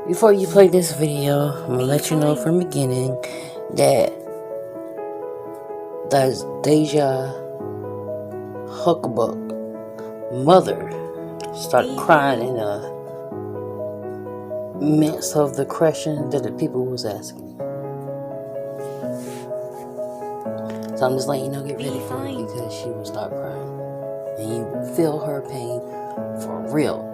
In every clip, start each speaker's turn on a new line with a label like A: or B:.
A: Before you play this video, I'm gonna let you know from the beginning that the Deja Hucklebuck mother started crying in the midst of the question that the people was asking. So I'm just letting you know, get ready for it, because she will start crying. And you feel her pain for real.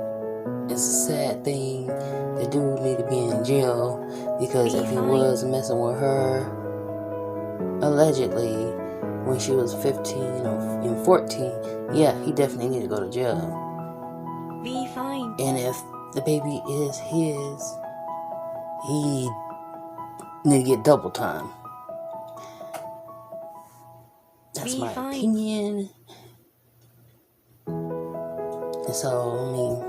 A: It's a sad thing. The dude need to be in jail, because if he was messing with her, allegedly, when she was 15 or 14, yeah, he definitely need to go to jail.
B: Be fine.
A: And if the baby is his, he need to get double time. That's my opinion. And so, I mean,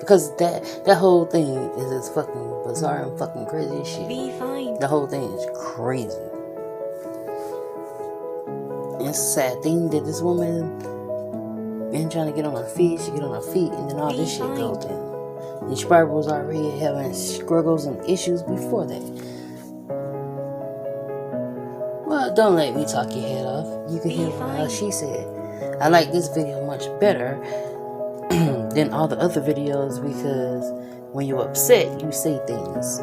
A: because that whole thing is just fucking bizarre and fucking crazy as shit.
B: Be fine.
A: The whole thing is crazy. And it's a sad thing that this woman been trying to get on her feet. She get on her feet, and then all this shit goes down. And she probably was already having struggles and issues before that. Well, don't let me talk your head off. You can hear what she said. I like this video much better than all the other videos, because when you're upset, you say things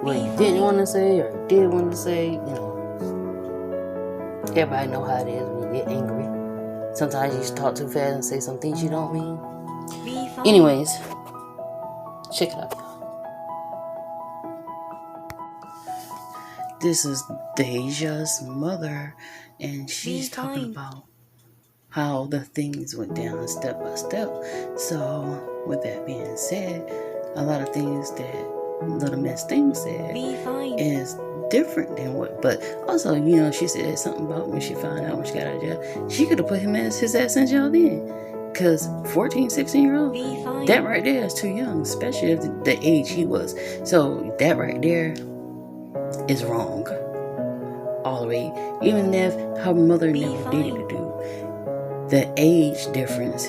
A: what you didn't want to say or did want to say. You know, everybody know how it is when you get angry. Sometimes you talk too fast and say some things you don't mean. Anyways, check it out. This is Deja's mother, and she's talking about how the things went down step by step. So, with that being said, a lot of things that Little Miss Thing said is different than what. But also, you know, she said something about when she found out when she got out of jail, she could have put his ass in jail then. Because 14, 16-year-old, that right there is too young, especially at the age he was. So, that right there is wrong. All the way. Even if her mother never did it to do. The age difference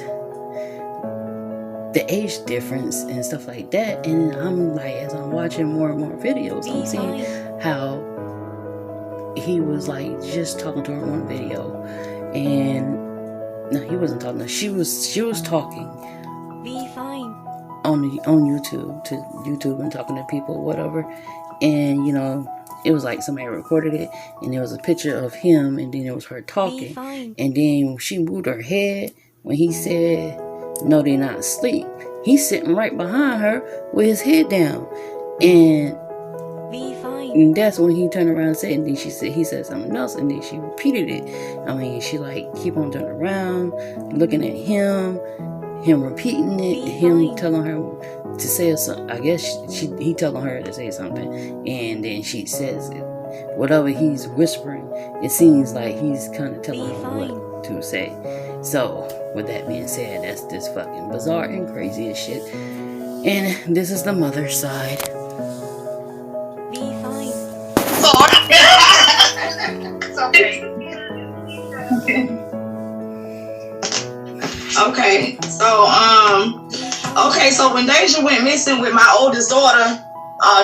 A: and stuff like that. And I'm like, as I'm watching more and more videos, I'm seeing how he was like just talking to her on one video, and no, he wasn't talking to her. She was talking on YouTube and talking to people, whatever. And you know, it was like somebody recorded it, and there was a picture of him, and then it was her talking. And then she moved her head when he said, "No, they're not asleep." He's sitting right behind her with his head down. And that's when he turned around and said, and then he said something else, and then she repeated it. I mean, she like keep on turning around, looking at him repeating it, him telling her to say something. I guess he telling her to say something, and then she says it. Whatever he's whispering, it seems like he's kind of telling her what to say. So, with that being said, that's just fucking bizarre and crazy as shit. And this is the mother's side.
C: Okay, so when Deja went missing with my oldest daughter,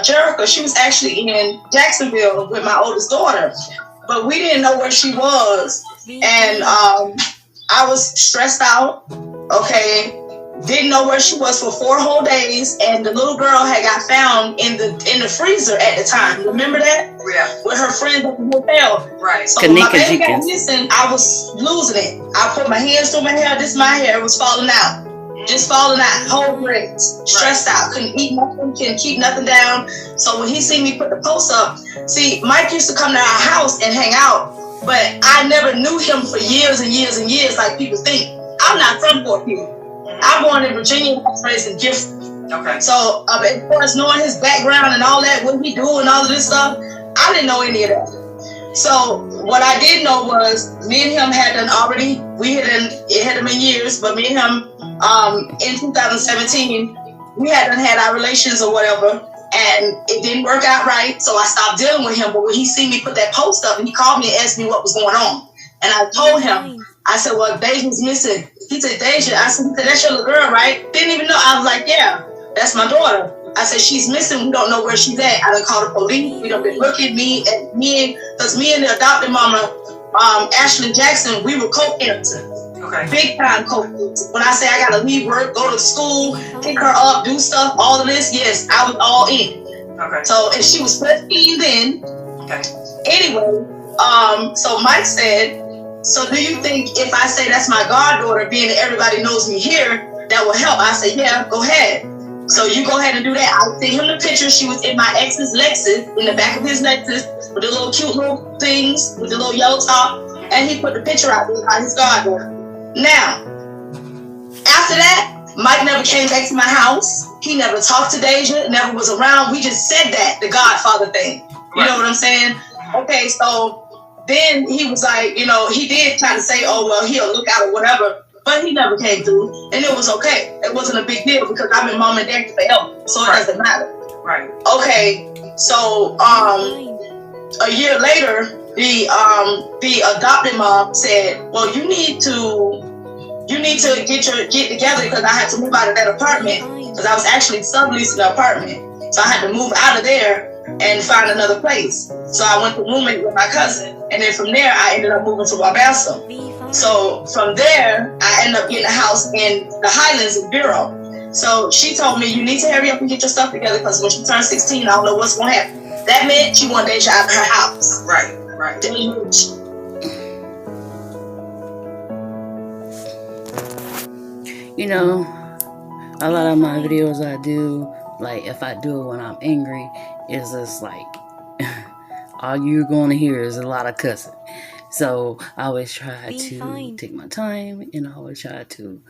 C: Jerica, she was actually in Jacksonville with my oldest daughter, but we didn't know where she was, and I was stressed out. Okay, didn't know where she was for 4 whole days, and the little girl had got found in the freezer at the time. Remember that? Yeah. With her friends at the hotel. Right. So when my baby got missing, I was losing it. I put my hands through my hair. My hair was falling out. Just falling out, whole braids, stressed out, couldn't eat nothing, couldn't keep nothing down. So when he seen me put the post up, see, Mike used to come to our house and hang out, but I never knew him for years and years and years like people think. I'm not from Fort Hill. I'm born in Virginia, I was raised in Gifford. Okay. So as far as knowing his background and all that, what he do and all of this stuff, I didn't know any of that. So what I did know was me and him had done already, it hadn't been years, but me and him, in 2017, we hadn't had our relations or whatever, and it didn't work out right, so I stopped dealing with him. But when he seen me put that post up, and he called me and asked me what was going on, and I told him, I said, well, Deja's missing. He said, Deja. I said, that's your little girl, right? Didn't even know. I was like, yeah, that's my daughter. I said, she's missing. We don't know where she's at. I done called the police. We done been looking. Because me and the adopted mama, Ashley Jackson, we were co-parents.
D: Okay.
C: Big time co-parents. When I say I gotta leave work, go to school, pick her up, do stuff, all of this, yes, I was all in.
D: Okay.
C: So, and she was 15 then.
D: Okay.
C: Anyway, so Mike said, so do you think if I say that's my goddaughter, being that everybody knows me here, that will help? I said, yeah, go ahead. So you go ahead and do that. I sent him the picture. She was in my ex's Lexus, in the back of his Lexus, with the little cute little things, with the little yellow top, and he put the picture out there by his goddaughter. Now, after that, Mike never came back to my house. He never talked to Deja, never was around. We just said that, the godfather thing. You know what I'm saying? Okay, so then he was like, you know, he did try to say, oh, well, he'll look out or whatever. But he never came through, and it was okay. It wasn't a big deal because I've been mom and dad forever, so it doesn't matter.
D: Right.
C: Okay, so a year later, the adopted mom said, "Well, you need to get together because I had to move out of that apartment because I was actually subleasing the apartment, so I had to move out of there and find another place. So I went to roommate with my cousin, and then from there I ended up moving to Wabasco. So from there, I ended up getting a house in the Highlands in Bureau. So she told me, you need to hurry up and get your stuff together because when she turns 16, I don't know what's going to happen. That meant she wanted Deja out of her house.
D: Right.
A: You know, a lot of my videos I do, like if I do it when I'm angry, it's just like, all you're going to hear is a lot of cussing. So I always try to take my time, and I always try to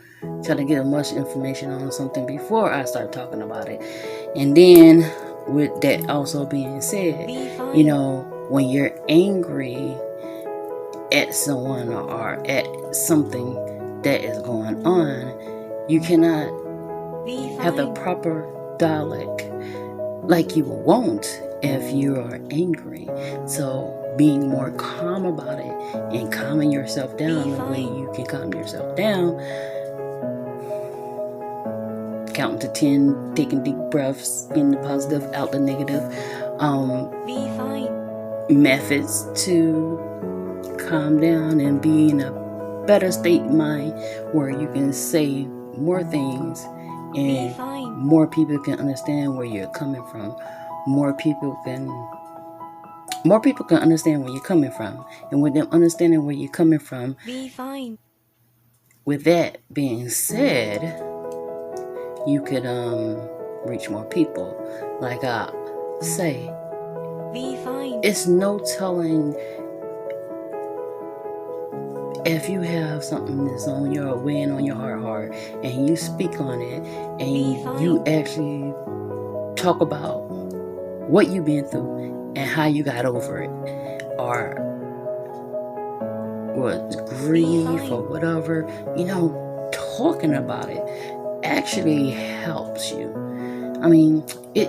A: get as much information on something before I start talking about it. And then with that also being said, you know, when you're angry at someone or at something that is going on, you cannot have the proper dialect like you want if you are angry. So being more calm about it and calming yourself down the way you can calm yourself down, counting to 10, taking deep breaths, in the positive, out the negative, methods to calm down and be in a better state of mind where you can say more things and more people can understand where you're coming from. More people can understand where you're coming from. And with them understanding where you're coming from, with that being said, you could reach more people. Like I say, it's no telling if you have something that's on your weighing on your heart and you speak on it and you actually talk about what you've been through and how you got over it, or what, grief or whatever, you know, talking about it actually helps you. I mean, it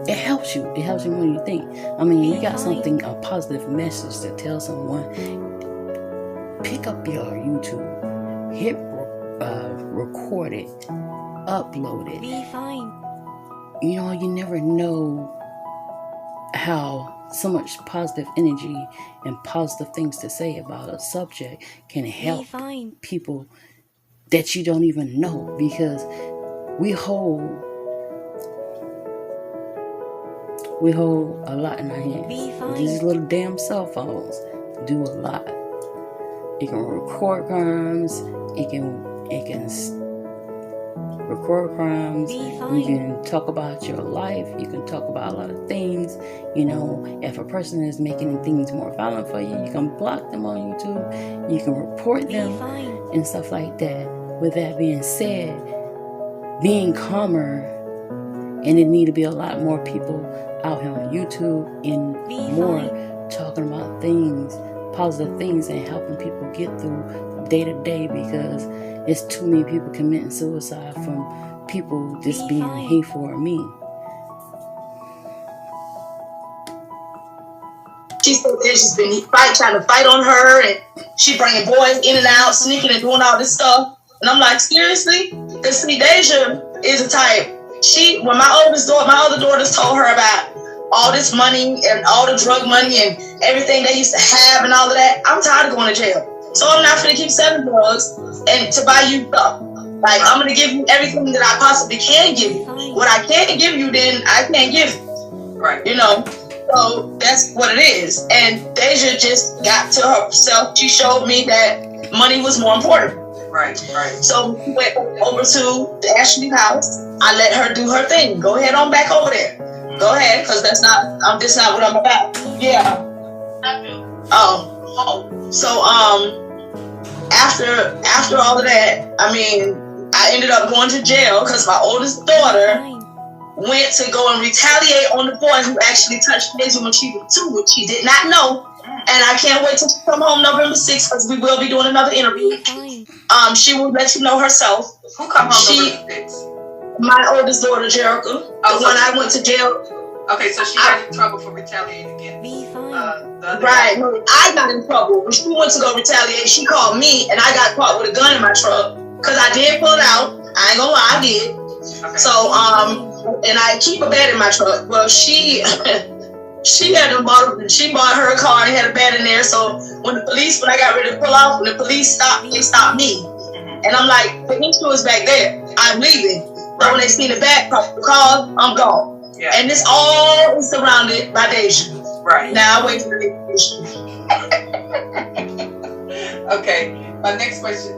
A: helps you. It helps you more than you think. I mean, you got something, a positive message to tell someone. Pick up your YouTube, hit record it, upload it. You know, you never know how so much positive energy and positive things to say about a subject can help people that you don't even know, because we hold a lot in our hands. These little damn cell phones do a lot. It can record crimes. It can record crimes. You can talk about your life. You can talk about a lot of things. You know, if a person is making things more violent for you, you can block them on YouTube. You can report them and stuff like that. With that being said, being calmer, and it need to be a lot more people out here on YouTube and more talking about things, positive things, and helping people get through day to day, because it's too many people committing suicide from people just being hateful or mean.
C: She said she's been trying to fight on her, and she bringing boys in and out, sneaking and doing all this stuff. And I'm like, seriously? Because see, Deja is a type. when my other daughters told her about all this money and all the drug money and everything they used to have and all of that, I'm tired of going to jail. So I'm not going to keep selling drugs and to buy you stuff. Like, I'm going to give you everything that I possibly can give you. What I can't give you, then I can't give you.
D: Right.
C: You know? So that's what it is. And Deja just got to herself. She showed me that money was more important.
D: Right.
C: So we went over to the Ashley house. I let her do her thing. Go ahead on back over there. Go ahead, because that's not what I'm about. Yeah. So after all of that, I mean, I ended up going to jail because my oldest daughter went to go and retaliate on the boy who actually touched Deja when she was 2, which she did not know. And I can't wait till she come home November 6th because we will be doing another interview. She will let you know herself.
D: Who come home November 6th?
C: My oldest daughter, Jerica, the one I went to jail.
D: Okay, so she got in trouble for retaliating against the other guy.
C: No, I got in trouble. When she went to go retaliate, she called me, and I got caught with a gun in my truck. Because I did pull it out. I ain't gonna lie, I did.
D: Okay.
C: So, and I keep a bed in my truck. Well, she bought her a car and had a bed in there. So when I got ready to pull off, when the police stopped, they stopped me. And I'm like, the issue is back there. I'm leaving. So when they see the back car, I'm gone.
D: Yeah.
C: And this all is surrounded by Deja.
D: Right.
C: Now I wait for the issue.
D: Okay. My next question.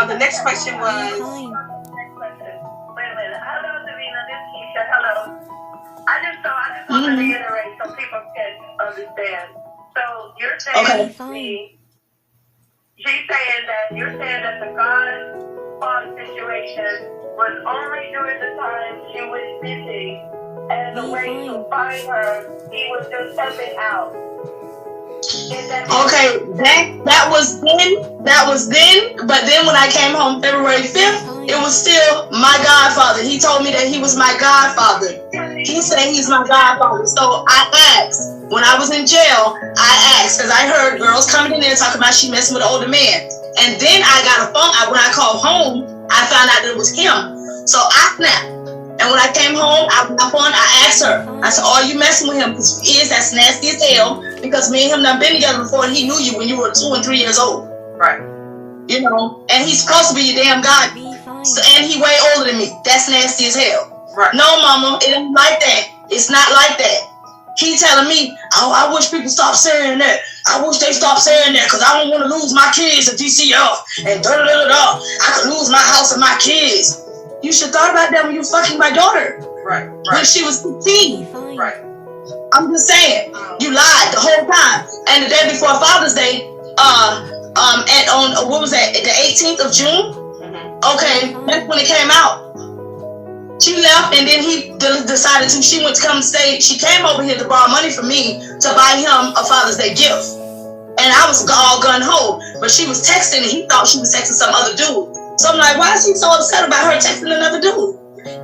D: The next question was.
E: Wait a minute. Hello, Davina. This is Keisha. Hello. I just want to reiterate so people can understand. So you're saying you're saying that the godfather situation was only during the time she was busy, and the way to find her, he was just stepping out.
C: Okay, that was then, but then when I came home February 5th, it was still my godfather. He told me that he was my godfather. He said he's my godfather. So I asked, when I was in jail, because I heard girls coming in there talking about she messing with an older man. And then I got a phone, when I called home, I found out that it was him. So I snapped. And when I came home, I asked her, I said, are you messing with him? Because he is, that's nasty as hell. Because me and him done been together before, and he knew you when you were 2 and 3 years old.
D: Right.
C: You know, and he's supposed to be your damn God. So, and he way older than me. That's nasty as hell.
D: Right.
C: No, mama, it ain't like that. It's not like that. He telling me, oh, I wish people stop saying that. I wish they stop saying that because I don't want to lose my kids at DCF and da-da-da-da-da. I could lose my house and my kids. You should thought about that when you fucking my daughter.
D: Right.
C: When she was 15.
D: Right.
C: I'm just saying, you lied the whole time. And the day before Father's Day, what was that? The 18th of June? Okay, that's when it came out. She left, and then he decided to. She went to come stay. She came over here to borrow money from me to buy him a Father's Day gift. And I was all gun ho, but she was texting, and he thought she was texting some other dude. So I'm like, why is he so upset about her texting another dude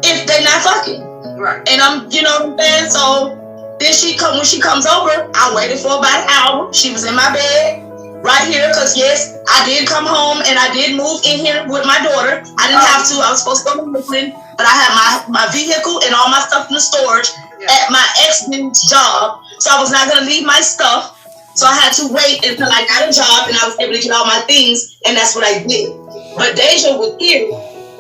C: if they not fucking?
D: Right.
C: And you know what I'm saying? So then when she comes over, I waited for about an hour. She was in my bed right here because yes, I did come home and I did move in here with my daughter. I didn't have to. I was supposed to go to Brooklyn, but I had my vehicle and all my stuff in the storage at my ex-dude's job. So I was not going to leave my stuff. So I had to wait until I got a job and I was able to get all my things, and that's what I did. But Deja was here,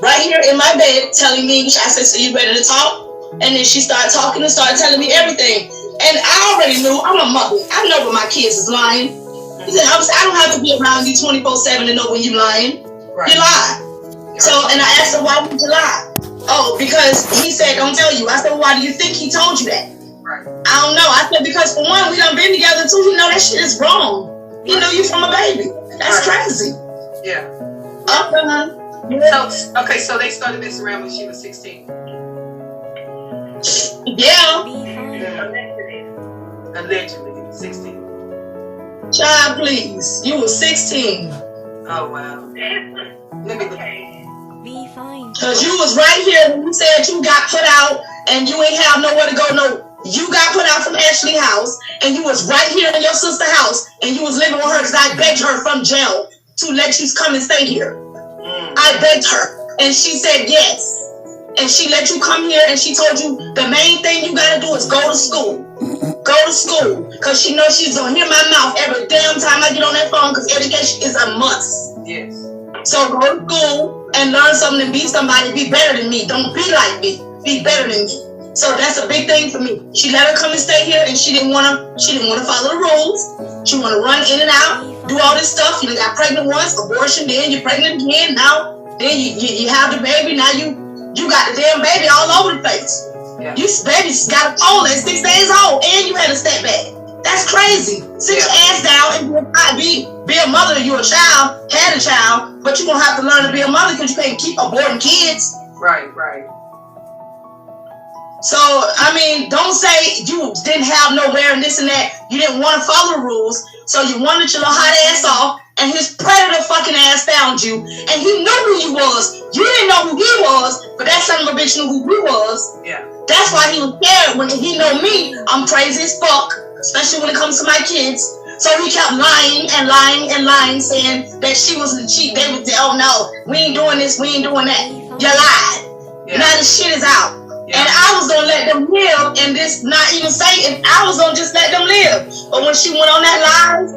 C: right here in my bed, telling me, I said, so you ready to talk? And then she started talking and started telling me everything. And I already knew, I'm a mother. I know when my kids is lying. I don't have to be around you 24/7 to know when you lying. Right. You lie. So, and I asked her, why would you lie? Oh, because he said, don't tell you. I said, well, why do you think he told you that?
D: Right.
C: I don't know. I said, because for one, we done been together too. You know that shit is wrong. He knew you from a baby. That's crazy.
D: Yeah.
C: Yeah.
D: So they started messing around when she was 16.
C: Yeah.
D: Allegedly 16.
C: Child, please. You were 16.
D: Oh wow. Let me look.
B: Be fine.
C: Cause you was right here when you said you got put out and you ain't have nowhere to go. No, you got put out from Ashley's house and you was right here in your sister's house and you was living with her because I begged her from jail to let you come and stay here. I begged her. And she said yes. And she let you come here and she told you the main thing you gotta do is go to school. Go to school. Because she knows she's gonna hear my mouth every damn time I get on that phone because education is a must.
D: Yes.
C: So go to school and learn something and be somebody, be better than me. Don't be like me. Be better than me. So that's a big thing for me. She let her come and stay here and she didn't wanna follow the rules. She wanna run in and out, do all this stuff. You got pregnant once, abortion, then you're pregnant again, now then you have the baby, now you got the damn baby all over the place.
D: Yeah.
C: You baby's got a pole at 6 days old and you had a step back. That's crazy. Sit your ass down and be a mother. You're a child, had a child, but you're gonna have to learn to be a mother because you can't keep aborting kids.
D: Right.
C: So, I mean, don't say you didn't have nowhere and this and that. You didn't want to follow the rules, so you wanted your little hot ass off, and his predator fucking ass found you, and he knew who you was. You didn't know who he was, but that son of a bitch knew who he was.
D: Yeah.
C: That's why he was scared when he know me. I'm crazy as fuck, especially when it comes to my kids. So he kept lying and lying and lying, saying that she was the cheat. They was, oh no, we ain't doing this, we ain't doing that. You lied. Yeah. Now the shit is out. Yeah. And I was gonna let them live and this not even say it. I was gonna just let them live. But when she went on that live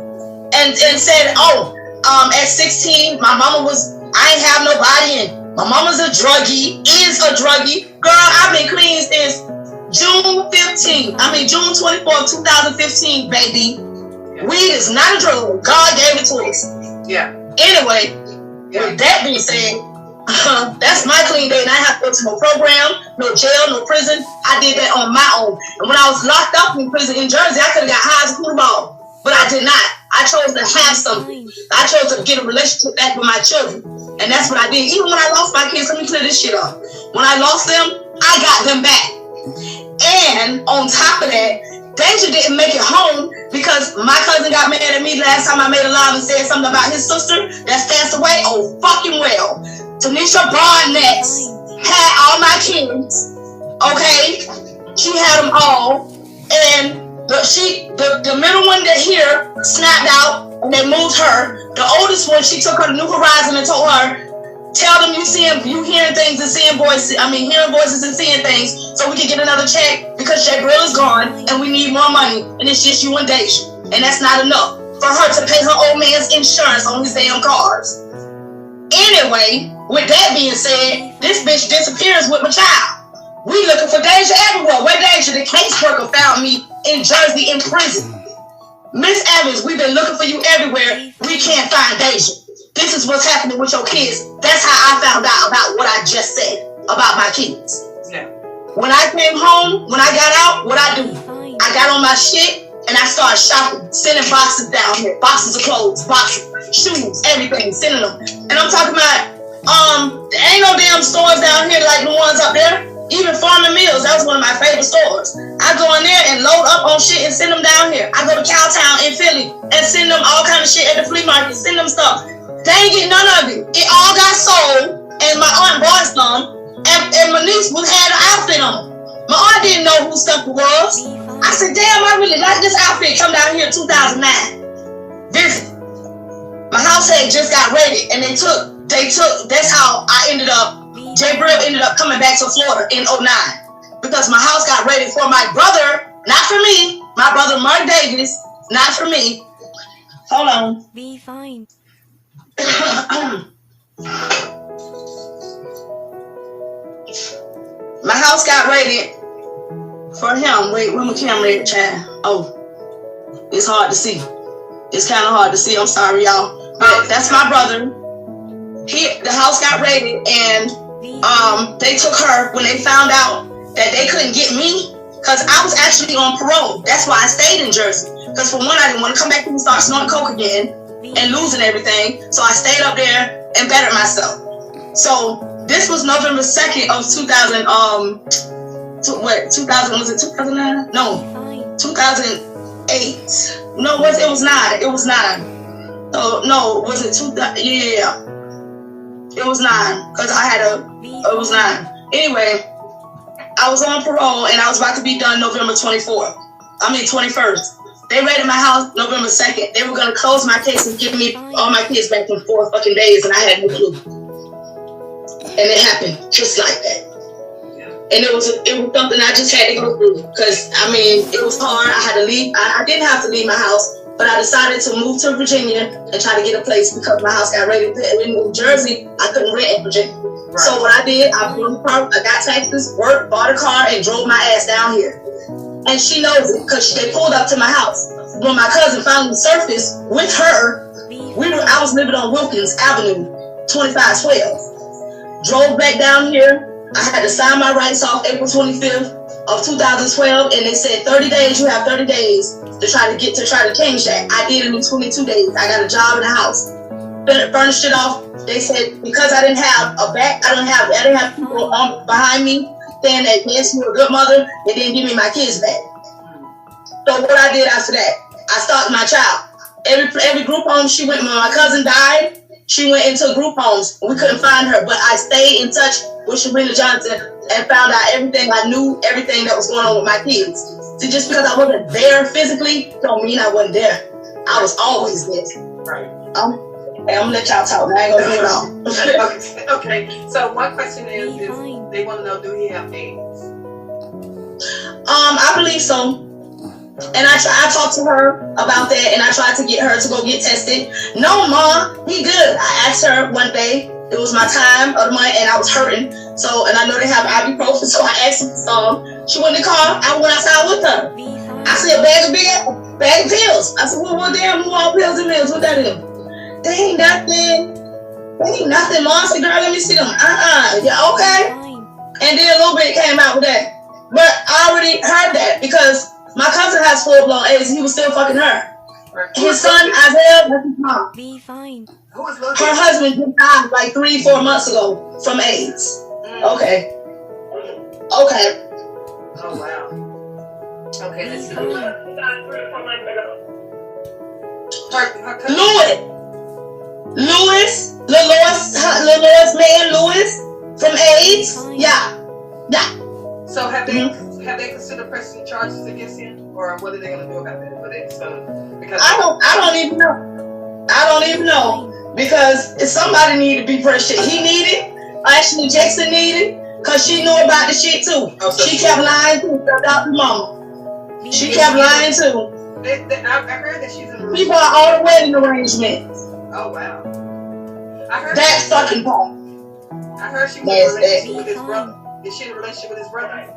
C: and said, at 16, my mama I ain't have nobody and my mama's a druggie, is a druggie. Girl, I've been clean since June 24th, 2015, baby. Yeah. Weed is not a drug. God gave it to us. Yeah. Anyway, with that being said, that's my clean day, and I didn't have to go to no program, no jail, no prison. I did that on my own. And when I was locked up in prison in Jersey, I could have got high as a football, but I did not. I chose to have something. I chose to get a relationship back with my children, and that's what I did. Even when I lost my kids, let me clear this shit up. When I lost them, I got them back. And on top of that, Deja didn't make it home because my cousin got mad at me last time I made a live and said something about his sister that's passed away. Oh, fucking well. Tanisha Barnett had all my kids, okay? She had them all, and the middle one that here snapped out, and they moved her. The oldest one, she took her to New Horizon and told her, tell them you hearing things and hearing voices and seeing things, so we can get another check because Jay Brill is gone, and we need more money, and it's just you and Deja, and that's not enough for her to pay her old man's insurance on his damn cars. Anyway, with that being said, this bitch disappears with my child. We looking for Deja everywhere. Where Deja? The caseworker found me in Jersey in prison. Miss Evans, we've been looking for you everywhere. We can't find Deja. This is what's happening with your kids. That's how I found out about what I just said about my kids. Yeah. When I came home, when I got out, what I do? I got on my shit and I started shopping, sending boxes down here, boxes of clothes, boxes, shoes, everything, sending them. And I'm talking about, there ain't no damn stores down here like the ones up there. Even Farm and Mills, that was one of my favorite stores. I go in there and load up on shit and send them down here. I go to Cowtown in Philly and send them all kind of shit at the flea market, send them stuff. They ain't get none of it. It all got sold, and my aunt bought some, and my niece had an outfit on. My aunt didn't know who stuff it was. I said, damn, I really like this outfit. Come down here in 2009. Visit. My house had just got raided, and they took, that's how I ended up, Jay Brill ended up coming back to Florida in 2009. Because my house got raided for my brother, not for me. My brother, Mark Davis, not for me. Hold on.
B: Be fine.
C: My house got raided for him. Wait, where my camera at, child? Oh, it's hard to see. It's kind of hard to see. I'm sorry, y'all. But that's my brother. The house got raided, and they took her when they found out that they couldn't get me, because I was actually on parole. That's why I stayed in Jersey. Because for one, I didn't want to come back and start snorting coke again and losing everything. So I stayed up there and bettered myself. So this was November 2nd of 2000. 2000 was it 2009? No, 2008. No, it was 9. It was 9. Oh no, was it 2000? Yeah, it was 9 because I had it was 9. Anyway, I was on parole and I was about to be done November 21st. They raided my house November 2nd. They were going to close my case and give me all my kids back in 4 fucking days, and I had no clue. and it happened just like that. And it was something I just had to go through because I mean it was hard. I had to leave. I didn't have to leave my house, but I decided to move to Virginia and try to get a place because my house got ready. In New Jersey, I couldn't rent in Virginia. Right. So what I did, I got taxes, worked, bought a car, and drove my ass down here. And she knows it because they pulled up to my house. When my cousin finally surfaced with her, I was living on Wilkins Avenue, 2512. Drove back down here. I had to sign my rights off April 25th of 2012, and they said 30 days. You have 30 days to try to change that. I did it in 22 days. I got a job in the house, furnished it off. They said because I didn't have a back, I didn't have people behind me saying that yes, you were a good mother. They didn't give me my kids back. So what I did after that, I stalked my child. Every group home she went when my cousin died. She went into group homes. We couldn't find her, but I stayed in touch with Sharina Johnson and found out everything. I knew everything that was going on with my kids. See, just because I wasn't there physically, don't mean I wasn't there. I was always there. Right. I'm gonna let y'all talk. I ain't gonna do it all.
D: Okay. So one question is they want to know, do he have AIDS?
C: I believe so. And I talked to her about that, and I tried to get her to go get tested. No, Mom, he good. I asked her one day. It was my time of the month, and I was hurting. So, and I know they have ibuprofen, so I asked her some. She went in the car. I went outside with her. I see a bag of pills. I said, well, damn, who all pills and pills? What that is? They ain't nothing. Mom. I said, girl, let me see them. Yeah, okay. And then a little bit came out with that. But I already heard that because my cousin has full-blown AIDS. He was still fucking her. His son, Isaiah, that's his mom.
B: Be fine.
C: Her husband just died like 3-4 months ago from AIDS. Okay.
D: Oh, wow. Okay, let's see.
C: Louis from AIDS. Yeah.
D: So have they considered pressing charges against him, or what are they going to do about that? Because
C: I don't even know because if somebody need to be pressed. He needed. Actually, Jackson needed because she knew about the shit too. Oh, so she kept lying too. Dr. Mama. She kept lying too.
D: I heard that she's in a relationship.
C: She bought all the wedding arrangements.
D: Oh wow. I heard
C: that fucking part.
D: I heard she was in a relationship with his brother. Is she in a relationship with his brother?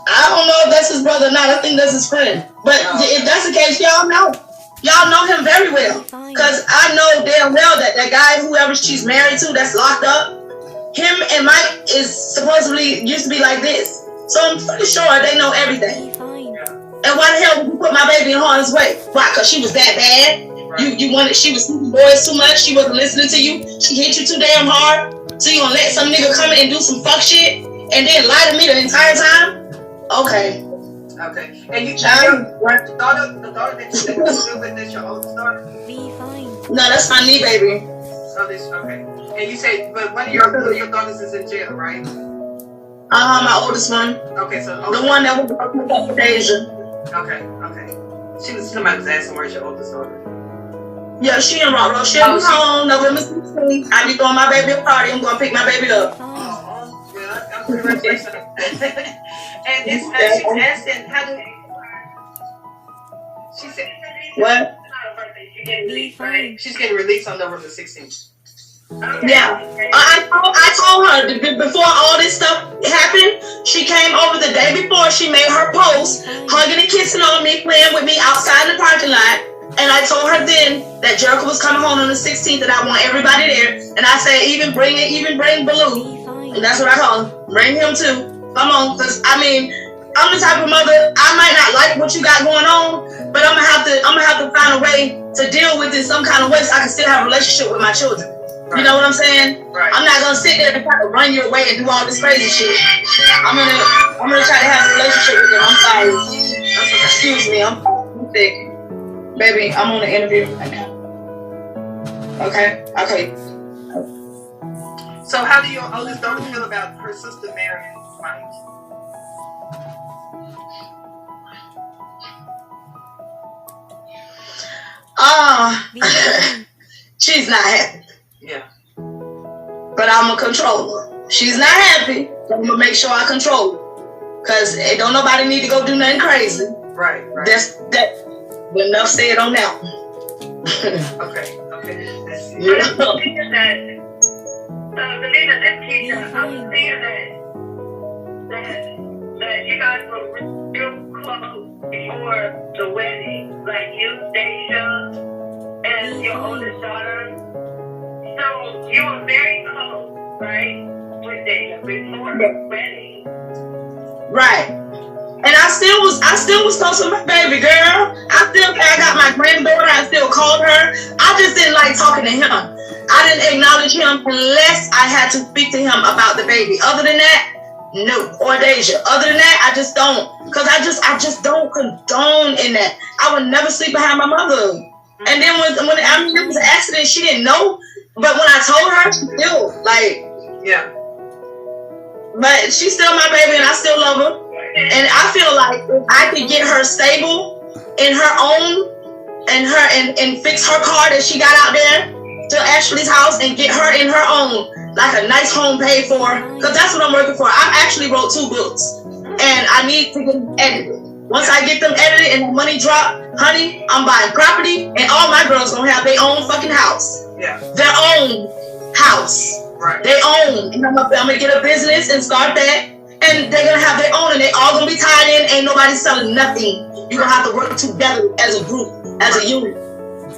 C: I don't know if that's his brother or not. I think that's his friend. But if that's the case, y'all know him very well. Because I know damn well that guy, whoever she's married to, that's locked up, him and Mike is supposedly used to be like this. So I'm pretty sure they know everything. And why the hell would you put my baby in harm's way? Why? Because she was that bad? Right. She was sleeping boys too much. She wasn't listening to you. She hit you too damn hard. So you gonna let some nigga come in and do some fuck shit and then lie to me the entire time? Okay.
D: And you the daughter that you live with, that's your oldest daughter?
B: Be fine.
C: No, that's my knee baby.
D: Okay. And you say, but one of your daughters is in jail, right?
C: My oldest one.
D: Okay, so
C: the one that was with Deja.
D: Okay. Somebody was asking where's your oldest daughter?
C: Yeah, she in Rock Road. She'll be home November 16th. I be throwing my baby a party. I'm gonna pick my baby up.
D: I'm congratulations. And this she's asking how do she said
C: what?
B: Be fine.
D: She's getting released on November 16th.
C: Yeah, I told her before all this stuff happened. She came over the day before. She made her post, hugging and kissing on me, playing with me outside in the parking lot. And I told her then that Jericho was coming home on the 16th, and I want everybody there. And I said, even bring Baloo, and that's what I call him. Bring him too. Come on, because I mean, I'm the type of mother. I might not like what you got going on, but I'm gonna have to find a way to deal with it some kind of way so I can still have a relationship with my children. Right. You know what I'm saying? Right. I'm not gonna sit there and try to run your way and do all this crazy shit. I'm gonna try to have a relationship with them. I'm sorry. Excuse me. I'm sick. Baby, I'm on the interview right now. Okay.
D: So how do your oldest daughter feel about her sister marrying Mike?
C: She's not happy.
D: Yeah.
C: but I'm going to control her. She's not happy, but I'm going to make sure I control her. Because don't nobody need to go do nothing crazy.
D: Right.
C: That's enough said on that one.
D: Okay. That's it.
C: Yeah.
E: So, Davina, this teacher, I'm seeing that you guys were real close before the wedding. Like you, Deja, and your oldest daughter. So you were very close, right? With Deja before the wedding.
C: Right. And I still was close with my baby girl. I got my granddaughter. I still called her. I just didn't like talking to him. I didn't acknowledge him unless I had to speak to him about the baby. Other than that, no. Or Deja. Other than that, I just don't. Because I just don't condone in that. I would never sleep behind my mother. And then when it was an accident, she didn't know. But when I told her, she still
D: yeah.
C: But she's still my baby, and I still love her. And I feel like if I could get her stable in her own, and fix her car that she got out there to Ashley's house and get her in her own, like a nice home paid for, because that's what I'm working for. I actually wrote 2 books, and I need to get them edited. Once I get them edited and the money drop, honey, I'm buying property, and all my girls gonna have their own fucking house.
D: Yeah.
C: Their own house.
D: Right.
C: They own. And I'm gonna get a business and start that. And they're gonna have their own, and they all gonna be tied in. Ain't nobody selling nothing. You're gonna have to work together as a group, as a unit.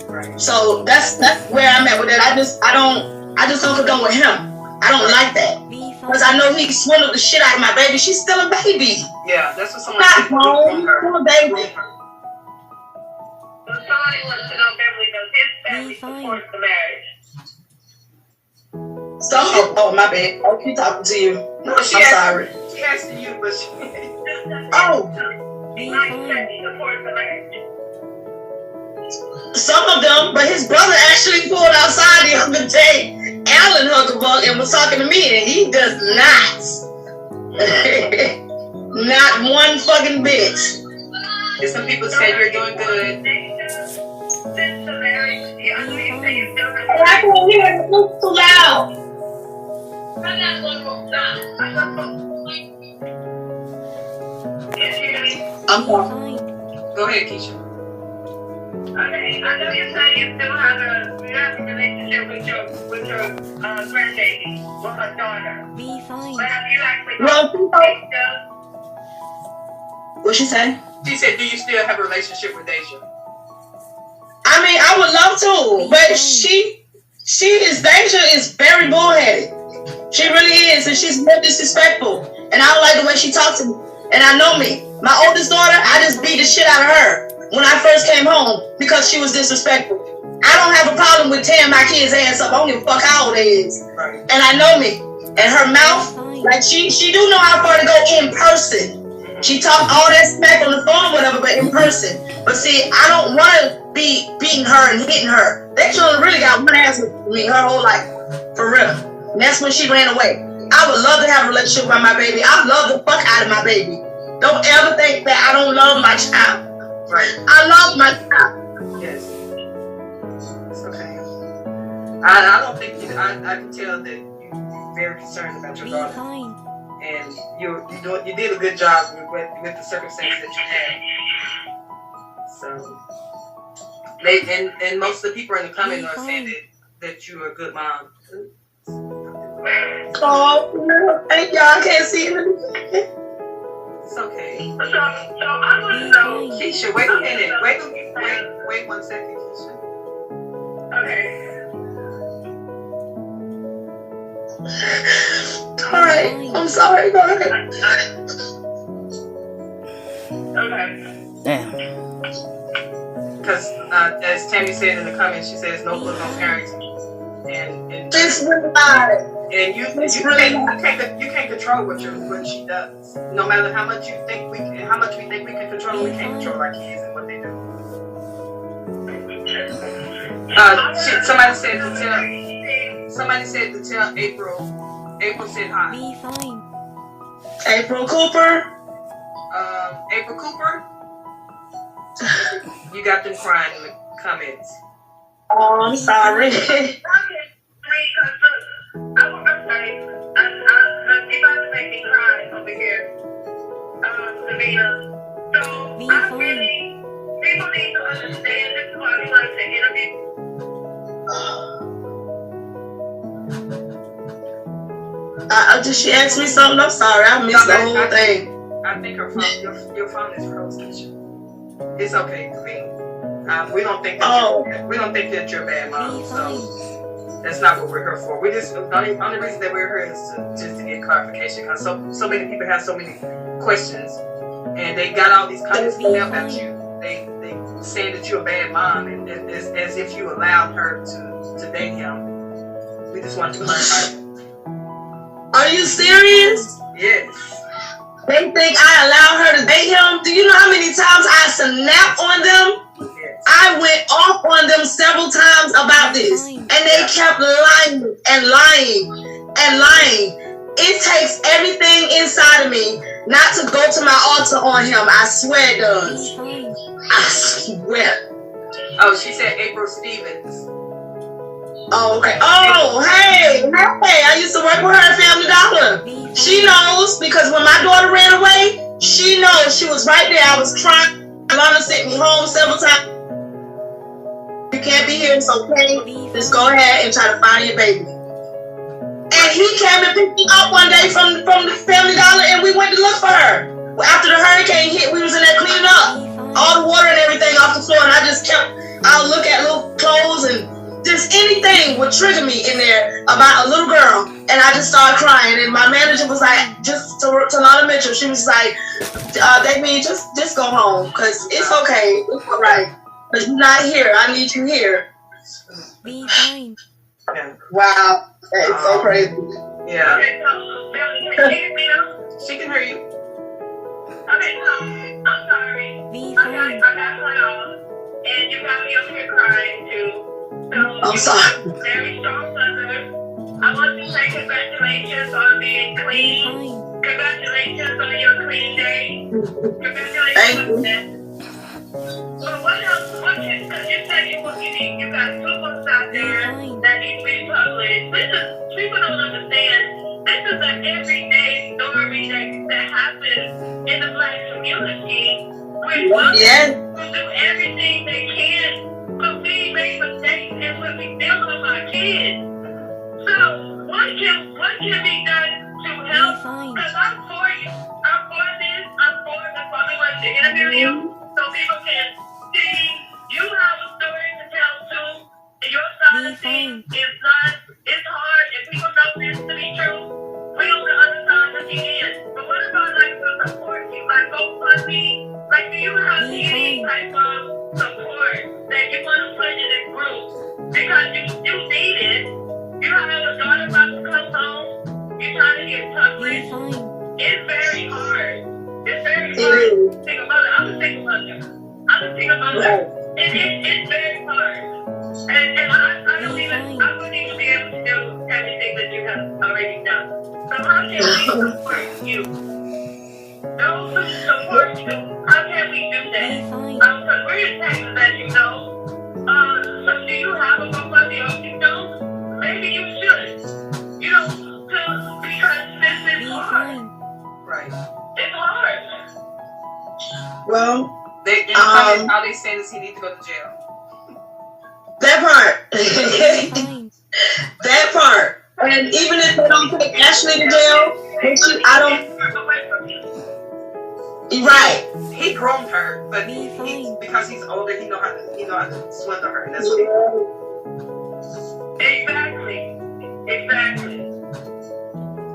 D: Right.
C: So that's where I'm at with that. I just don't condone with him. I don't like that. Because I know he swindled the shit out of my baby. She's still a baby.
D: Yeah, that's what someone
C: Not
D: said.
C: grown, still a baby.
E: So somebody wants to know, Beverly, does his family support the marriage?
C: Oh, my bad. Oh, she talking to you.
D: No,
C: I'm sorry.
D: She asked you, but she.
C: Oh.
E: Like family support the marriage.
C: Some of them, but his brother actually pulled outside the other day, Alan Hucklebuck, and was talking to me, and he does not. Not one fucking bit.
D: And some people say you're doing good.
E: Since the marriage, I know you say you're still
C: I can't hear it. It's too loud. I'm sorry.
D: Go ahead, Keisha.
E: Okay, I know you say you still have a relationship with your grandbaby, with her daughter.
B: Be fine.
E: But have you actually
C: Well, what she say?
D: She said, do you still have a relationship with Deja?
C: I mean, I would love to, but Deja is very bullheaded. She really is, and she's very disrespectful. And I don't like the way she talks to me. And I know me. My oldest daughter, I just beat the shit out of her when I first came home because she was disrespectful. I don't have a problem with tearing my kids' ass up. I don't give a fuck how old they is.
D: Right.
C: And I know me. And her mouth, like she do know how far to go in person. She talk all that smack on the phone or whatever, but in person. But see, I don't want to be beating her and hitting her. That children really got one ass with me her whole life. For real. And that's when she ran away. I would love to have a relationship with my baby. I love the fuck out of my baby. Don't ever think that I don't love my child.
D: Right.
C: I love my child.
D: Yes. It's okay. I don't think I can tell that you're very concerned about your
B: Be
D: daughter.
B: fine.
D: And you did a good job with the circumstances that you had. So and most of the people in the comments are saying that you're a good mom.
C: Oh, thank y'all. I can't see it.
D: It's okay.
E: So I want to know.
D: Keisha, wait a minute. Wait 1 second, Keisha.
E: Okay.
C: All right. I'm sorry. Go ahead.
E: Okay.
A: Damn.
D: Because as Tammy said in the comments, she says no book on parenting. And
C: It's really bad.
D: And you can't control what she does. No matter how much we think we can control, we can't control our kids and what they do. Somebody said to tell April. April said hi.
B: Be fine.
C: April Cooper.
D: April Cooper. You got them crying in the comments.
C: Oh, I'm sorry.
E: I remember
C: She asked me something. I'm sorry, I missed the whole thing.
D: I think her phone, your phone is frozen. It's okay, Queen. We don't think that you're a bad mom, so that's not what we're here for. We just the only reason that we're here is just to get clarification, because so many people have so many questions, and they got all these comments about you. They saying that you're a bad mom, and as if you allowed her to date him. We just want to clarify.
C: Are you serious?
D: Yes.
C: They think I allow her to date him? Do you know how many times I snapped on them?
D: Yes.
C: I went off on them several times about this. And they kept lying and lying and lying. It takes everything inside of me not to go to my altar on him. I swear it does. I swear.
D: Oh, she said April Stevens.
C: Oh, okay. Oh, hey, I used to work with her at Family Dollar. She knows, because when my daughter ran away, she knows. She was right there. I was crying. Lana sent me home several times. You can't be here, it's okay. Just go ahead and try to find your baby. And he came and picked me up one day from the Family Dollar, and we went to look for her. After the hurricane hit, we was in there cleaning up all the water and everything off the floor, and I'll look at little clothes and just anything would trigger me in there about a little girl, and I just started crying. And my manager was like, just to Lana Mitchell, she was like, that means just go home, because it's okay, it's all right, because you're not here. I need you here.
B: Be fine.
D: Yeah.
C: Wow, that's so crazy.
D: Yeah.
E: Okay, so, Melanie, can you hear me now?
D: She can hear you.
E: Okay, so, I'm sorry.
B: Be
E: I
B: fine.
E: got cut off, and you got me up here crying, too. So,
C: I'm sorry.
E: you're a very strong mother. I want to say congratulations on being
B: Be
E: clean.
B: fine.
E: Congratulations on your clean day. Congratulations
C: Thank
E: on that. But what else? Because you said you got 2 books out there that need to be published. People don't understand. This is an everyday story that happens in the Black community. Where mothers will do everything they can. But we make mistakes, and when we deal with our kids. So what can be done to help? Because I'm for you. I'm for this. I'm for the family wanted to interview you so people can see you have a story to tell too. Your side of things is not. It's hard, and people know this to be true. We on the other side looking in. But what about like the support you, like GoFundMe? Like, do you have any type of support that you want to put in a group? Because you need it. You have a daughter about to come home. You're trying to get published. It's very hard. It's very hard. Single mother. I'm a single mother. It's very hard. And I wouldn't even be able to do everything that you have already done. So how can we support you? Those who support you, how can we do that? Because we're in Texas, as you know. So do you have a GoFundMe, or if you don't, maybe you should. You know, because this is hard.
D: Right.
E: It's hard.
C: Well,
D: all they saying is he needs to go to jail.
C: That part. That part. And even if they don't take Ashley to jail, I don't. Right.
D: He groomed her, but because he's older, he know how to swindle her, and that's what he did.
E: Exactly.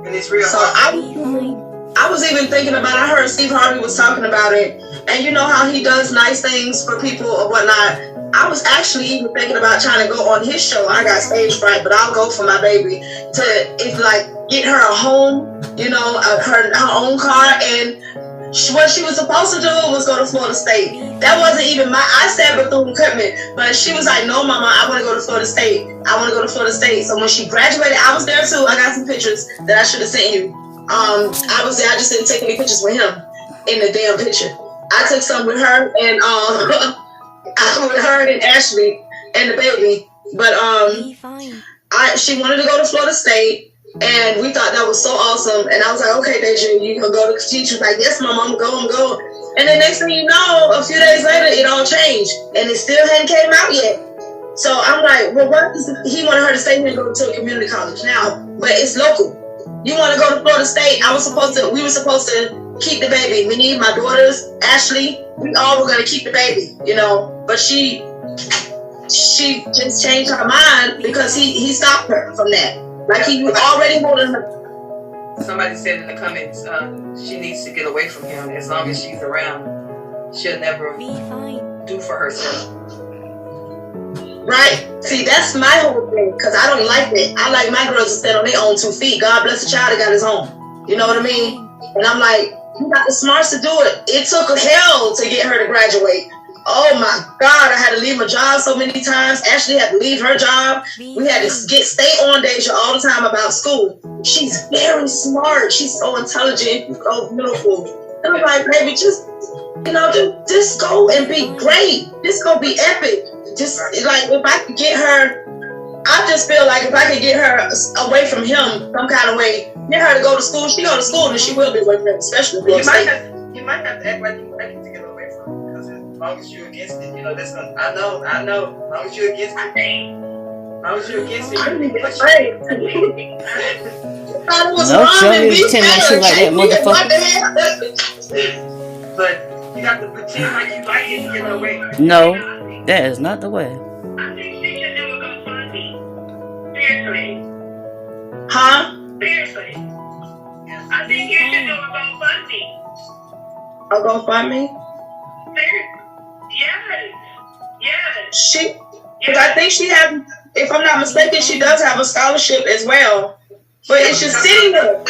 D: And it's real.
C: So I was even thinking about it. I heard Steve Harvey was talking about it, and you know how he does nice things for people or whatnot. I was actually even thinking about trying to go on his show. I got stage fright, but I'll go for my baby to get her a home, you know, her own car. And what she was supposed to do was go to Florida State. That wasn't even I said Bethune-Cookman, but she was like, no, Mama, I want to go to Florida State. I want to go to Florida State. So when she graduated, I was there too. I got some pictures that I should have sent you. I was there. I just didn't take any pictures with him in the damn picture. I took some with her and with her and Ashley and the baby. But she wanted to go to Florida State. And we thought that was so awesome. And I was like, okay, Deja, you gonna go to the teacher? Like, yes, Mom, I'm going. And then next thing you know, a few days later, it all changed. And it still hadn't came out yet. So I'm like, well, what is he wanted her to stay here and go to a community college now, but it's local. you want to go to Florida State? We were supposed to keep the baby. Me, my daughters, Ashley, we all were going to keep the baby, you know. But she just changed her mind because he stopped her from that. Like he was already holding her.
D: Somebody said in the comments, she needs to get away from him. As long as she's around, she'll never do for herself.
C: Right. See, that's my whole thing, because I don't like that. I like my girls to stand on their own 2 feet. God bless the child that got his own. You know what I mean? And I'm like, you got the smarts to do it. It took hell to get her to graduate. Oh my God, I had to leave my job so many times. Ashley had to leave her job. We had to stay on Deja all the time about school. She's very smart. She's so intelligent, so beautiful. And I'm like, baby, just go and be great. Just go be epic. Just like if I could get her, I just feel like if I could get her away from him some kind of way, get her to go to school, she go to school and she will be away from him, especially
D: you might have to act like you like to get away from him, because as long as you're against it, that's gonna, I know, as long as you're against it,
A: No, show me pretend like she like that motherfucker.
D: But you have to pretend like you like it to get away.
A: No. That is not the way.
E: I think she should do a GoFundMe. Seriously.
C: Huh?
E: Seriously. I think you should do a GoFundMe.
C: A GoFundMe?
E: Yes.
C: Because I think she have, if I'm not mistaken, she does have a scholarship as well. But it's just sitting there.
E: I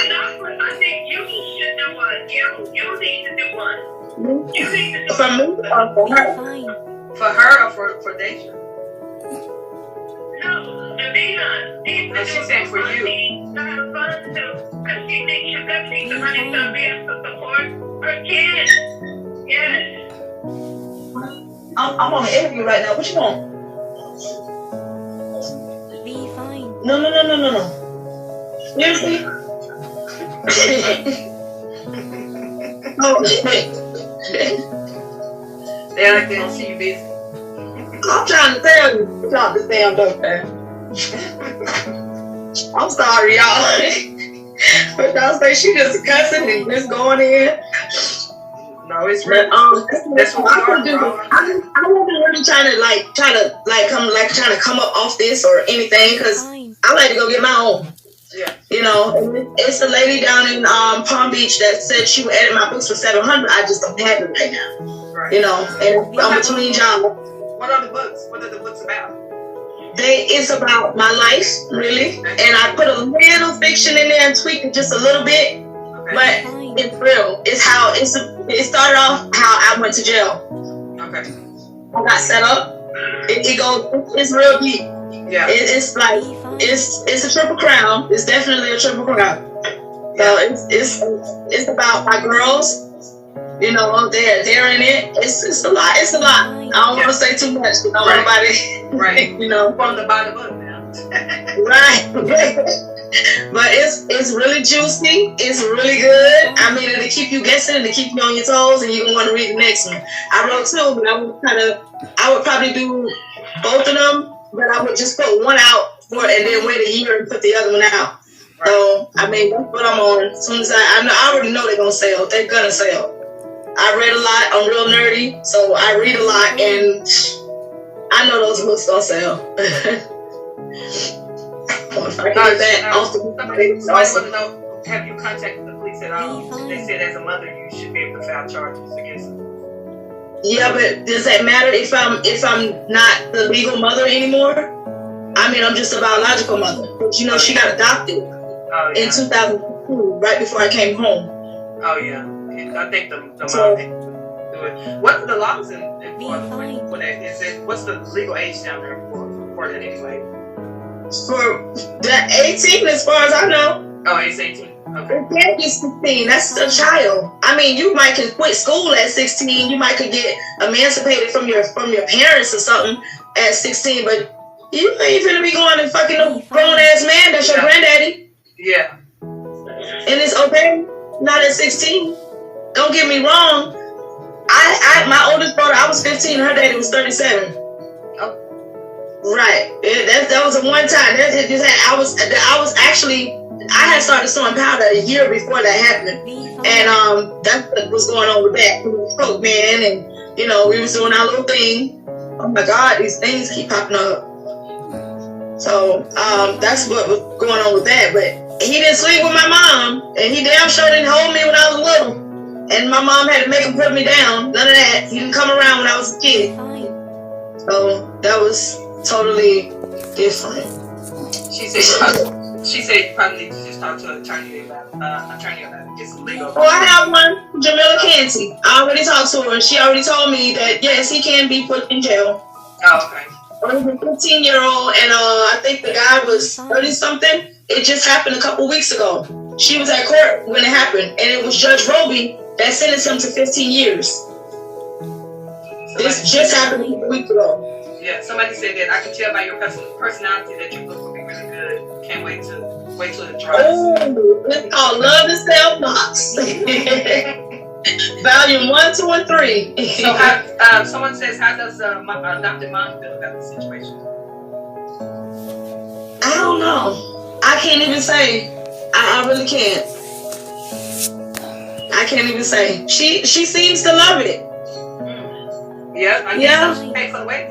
E: think you should do one. You need to do one. You need to do
C: for me or for her?
D: For her or for Deja?
E: No, the Deja.
D: She said for you.
E: To have fun too, because she thinks she's going to need the money to be able to support her kids. Yes.
C: I'm on an interview right now. What you want?
B: Be fine.
C: No. Seriously?
D: They like they don't see you busy.
C: I'm trying to tell you about this damn dope, man. I'm sorry, y'all. But y'all say she just cussing and just going in.
D: No, it's real. That's what I can do.
C: I wasn't really trying to come up off this or anything, because I like to go get my own.
D: Yeah.
C: It's a lady down in Palm Beach that said she would edit my books for $700. I just don't have it right now.
D: Right.
C: And I'm between jobs.
D: What are the books? What are the books about?
C: It's about my life, really. And I put a little fiction in there and tweaked it just a little bit. Okay. But it's real. It started off how I went to jail.
D: Okay.
C: I got set up. It's real deep.
D: Yeah.
C: It's a triple crown. It's definitely a triple crown. So it's about my girls. They're in it. It's a lot. It's a lot. I don't want to say too much. Nobody.
D: Right. From the bottom book now.
C: Right. But it's really juicy. It's really good. I mean, it'll keep you guessing and to keep you on your toes, and you're gonna want to read the next one. I wrote 2, but I would probably do both of them, but I would just put one out and then wait a year and put the other one out. Right. So I mean, that's what I'm on. As soon as I already know they're gonna sell. They're gonna sell. I read a lot. I'm real nerdy, so I read a lot, and I know those books gonna sell.
D: Somebody want to know, have you contacted the police at all? They said as a mother you should be able to file charges against them.
C: Yeah, but does that matter if I'm not the legal mother anymore? I mean, I'm just a biological mother. But she got adopted in 2002, right before I came home.
D: Oh yeah, I think the mom can do it. What's the laws in for that? What's the legal age down there for that anyway?
C: For that 18, as far as I know.
D: Oh, it's 18. Okay.
C: It can't be 16. That's a child. I mean, you might could quit school at 16. You might could get emancipated from your parents or something at 16. But you ain't gonna be going and fucking a grown ass man that's your granddaddy.
D: Yeah.
C: And it's okay. Not at 16. Don't get me wrong. My oldest daughter, I was 15. Her daddy was 37. Right. That was a one time. I was actually I had started sewing powder a year before that happened, and that's what was going on with that. We were broke, man, and you know we was doing our little thing. Oh my God, these things keep popping up. So that's what was going on with that. But he didn't sleep with my mom, and he damn sure didn't hold me when I was little. And my mom had to make him put me down. None of that. He didn't come around when I was a kid. So that was totally different.
D: She said you probably need to just talk to an attorney about it. Get some legal.
C: Well, I have one, Jamila Canty. I already talked to her. She already told me that yes, he can be put in jail.
D: Oh, okay.
C: Well, he's a 15-year-old, and I think the guy was 30-something. It just happened a couple weeks ago. She was at court when it happened, and it was Judge Roby that sentenced him to 15 years. This just happened a couple weeks ago.
D: Yeah, somebody said that I can tell by your personality that your book will be really good. Can't wait till it drops.
C: Oh, it's called Love to Sell Box. Volume 1, 2, and 3.
D: So, someone says, how does adopted mom feel about the situation?
C: I don't know. I can't even say. I really can't. I can't even say. She seems to love it.
D: Yeah.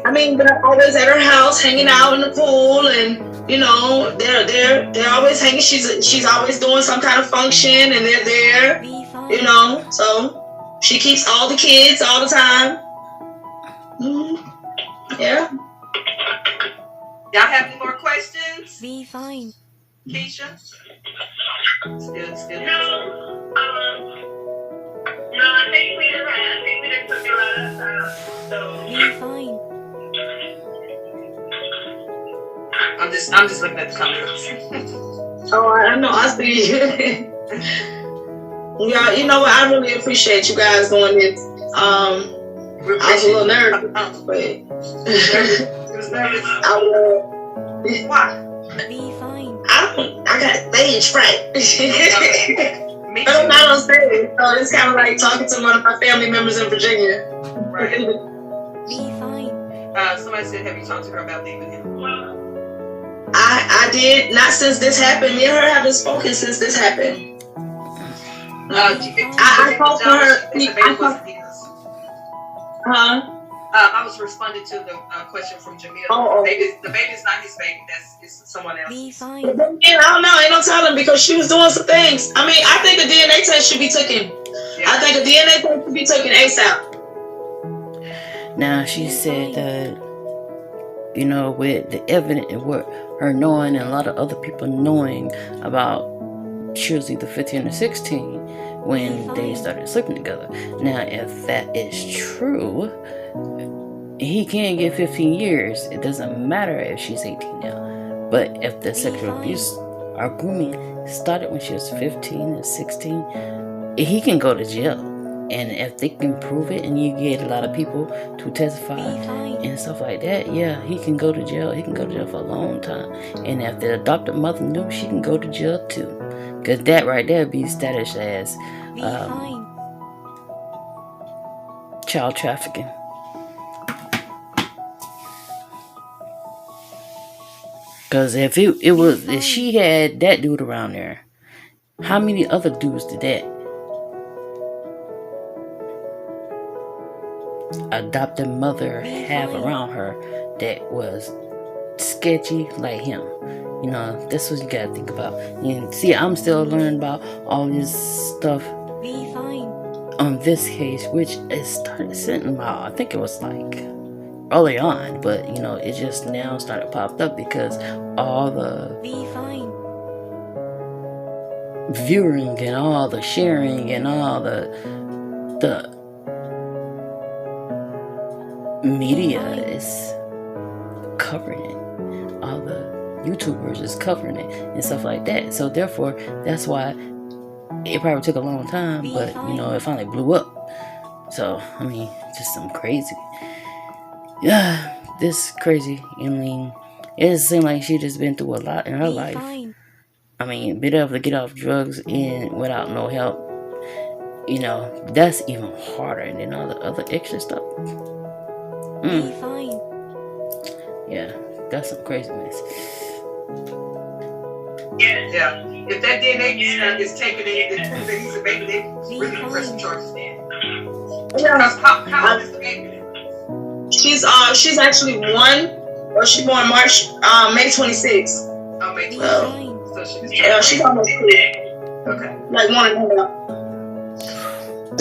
C: I mean, they're always at her house, hanging out in the pool, and you know, they're always hanging. She's always doing some kind of function, and they're there. You know, so she keeps all the kids all the time. Yeah.
D: Y'all have any more questions?
B: Be fine.
D: Keisha? Still.
E: No, I think we done took a lot of time. So
B: Be fine.
D: I'm just looking at the comments.
C: Oh, I know. I see you. Yeah, you know what? I really appreciate you guys doing this. I was a little nervous, but
D: It was nervous.
C: I will.
D: Why?
B: Be fine.
C: I got stage fright.
D: Me
C: I'm
D: too.
C: not on stage, so it's kind of like talking to one of my family members in Virginia.
D: Right.
B: Be fine.
D: Somebody said, have you talked to her about leaving him?
C: I did, not since this happened. Me and her haven't spoken since this happened. I talked to her.
D: I was responding to the question from Jamil.
C: Oh.
D: The baby's not his baby. It's someone else.
B: Be fine.
C: And I don't know. Ain't no telling because she was doing some things. I mean, I think a DNA test should be taken.
D: Yeah.
C: I think a DNA test should be taken ASAP.
A: Now she said that, you know, with the evidence and what her knowing and a lot of other people knowing about, she was either 15 or 16 when they started sleeping together. Now, if that is true, he can get 15 years. It doesn't matter if she's 18 now. But if the sexual abuse or grooming started when she was 15 and 16, he can go to jail. And if they can prove it and you get a lot of people to testify and stuff like that, yeah, he can go to jail. He can go to jail for a long time. And if the adopted mother knew, she can go to jail too. Because that right there be status as child trafficking. Because if if she had that dude around there, how many other dudes did that adopted mother have around her that was sketchy like him? You know, that's what you gotta think about. And see, I'm still learning about all this stuff on this case, which it started sitting about, I think it was like early on, but you know, it just now started popped up because all the viewing and all the sharing and all the media is covering it. All the YouTubers is covering it and stuff like that. So therefore, that's why it probably took a long time, but you know, it finally blew up. So I mean, just some crazy. Yeah, this crazy. I mean, it just seemed like she just been through a lot in her life. I mean, being able to get off drugs and without no help, you know, that's even harder than all the other extra stuff. Yeah, that's some craziness.
D: Yeah. if that DNA is taken in, it proves that he's a baby, they really can press some charges then.
C: Yeah.
D: How old is the baby?
C: She's actually 1, or she born May 26th.
D: Oh, May 26th. So
C: She's almost 2.
D: Okay.
C: Like 1 and 1.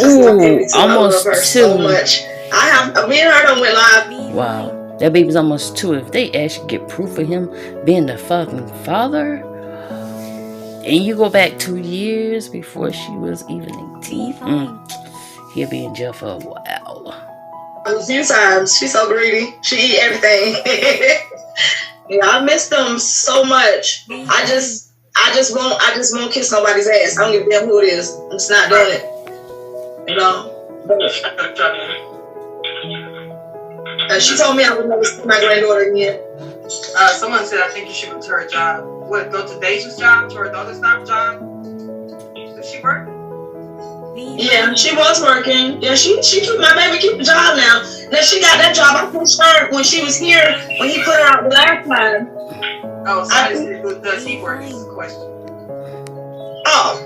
A: Ooh, almost 2.
C: So much. Me and her done went live.
A: Wow, that baby's almost 2. If they actually get proof of him being the fucking father, and you go back 2 years before she was even 18, he'll be in jail for a while.
C: A few times. She's so greedy. She eat everything. Yeah, I miss them so much. I just won't kiss nobody's ass. I don't give a damn who it is. I'm just not doing it. You know. She told me I would never see my granddaughter again.
D: Someone said I think you should go to her job. What, go to Deja's job, to her daughter's job? Does she work?
C: Yeah, she was working. Yeah, she keep my baby keep a job now. Now she got that job. I pushed her when she was here, when he put her out the last time.
D: Oh, so does he work? Is the question.
C: Oh.